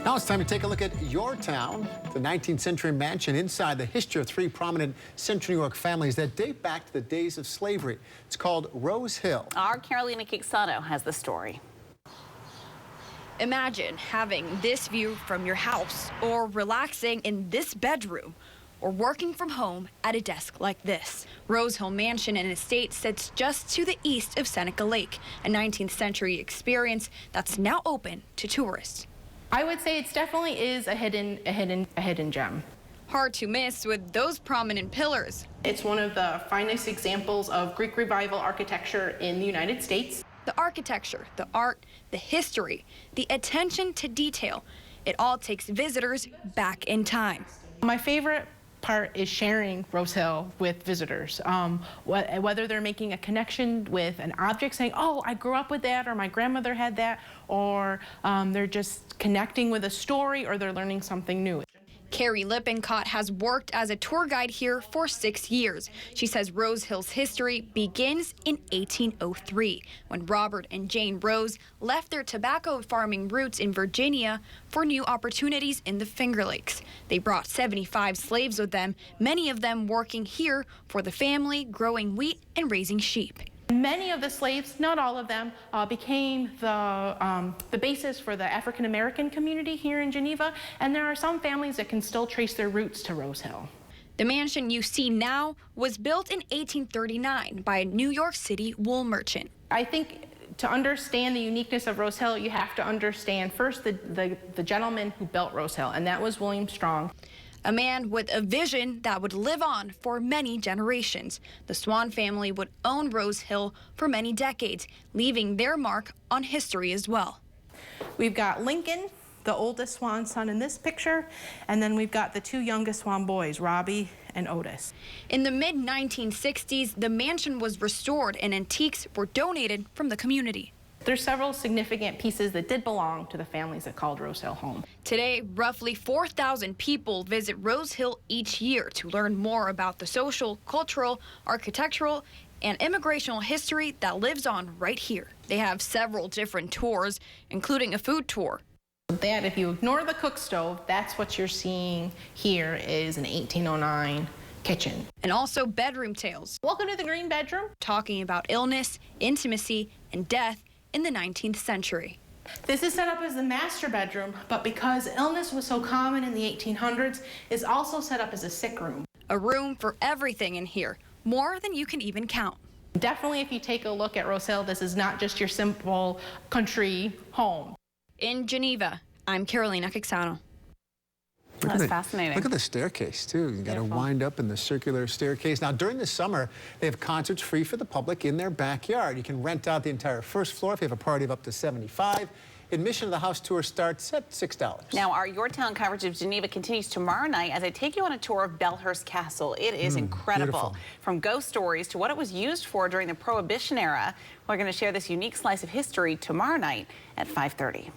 Now it's time to take a look at your town, the 19th century mansion inside the history of three prominent Central New York families that date back to the days of slavery. It's called Rose Hill. Our Carolina Quixano has the story. Imagine having this view from your house, or relaxing in this bedroom, or working from home at a desk like this. Rose Hill Mansion and Estate sits just to the east of Seneca Lake, a 19th century experience that's now open to tourists. I would say it definitely is a hidden gem. Hard to miss with those prominent pillars. It's one of the finest examples of Greek Revival architecture in the United States. The architecture, the art, the history, the attention to detail, it all takes visitors back in time. My favorite part is sharing Rose Hill with visitors, whether they're making a connection with an object, saying, oh, I grew up with that, or my grandmother had that, or they're just connecting with a story, or they're learning something new. Carrie Lippincott has worked as a tour guide here for 6 years. She says Rose Hill's history begins in 1803, when Robert and Jane Rose left their tobacco farming roots in Virginia for new opportunities in the Finger Lakes. They brought 75 slaves with them, many of them working here for the family, growing wheat and raising sheep. Many of the slaves, not all of them, became the basis for the African American community here in Geneva, and there are some families that can still trace their roots to Rose Hill. The mansion you see now was built in 1839 by a New York City wool merchant. I think to understand the uniqueness of Rose Hill, you have to understand first the gentleman who built Rose Hill, and that was William Strong. A man with a vision that would live on for many generations. The Swan family would own Rose Hill for many decades, leaving their mark on history as well. We've got Lincoln, the oldest Swan son in this picture, and then we've got the two youngest Swan boys, Robbie and Otis. In the mid-1960s, the mansion was restored and antiques were donated from the community. There's several significant pieces that did belong to the families that called Rose Hill home. Today, roughly 4,000 people visit Rose Hill each year to learn more about the social, cultural, architectural, and immigrational history that lives on right here. They have several different tours, including a food tour. That, if you ignore the cook stove, that's what you're seeing here is an 1809 kitchen. And also bedroom tales. Welcome to the green bedroom. Talking about illness, intimacy, and death in the 19th century. This is set up as the master bedroom, but because illness was so common in the 1800s, it's also set up as a sick room. A room for everything in here, more than you can even count. Definitely, if you take a look at Rose Hill, this is not just your simple country home. In Geneva, I'm Carolina Quixano. That's fascinating. Look at the staircase, too. You got to wind up in the circular staircase. Now, during the summer, they have concerts free for the public in their backyard. You can rent out the entire first floor if you have a party of up to 75. Admission to the house tour starts at $6. Now, our Your Town coverage of Geneva continues tomorrow night as I take you on a tour of Hearst Castle. It is incredible. Beautiful. From ghost stories to what it was used for during the Prohibition era. We're going to share this unique slice of history tomorrow night at 5:30.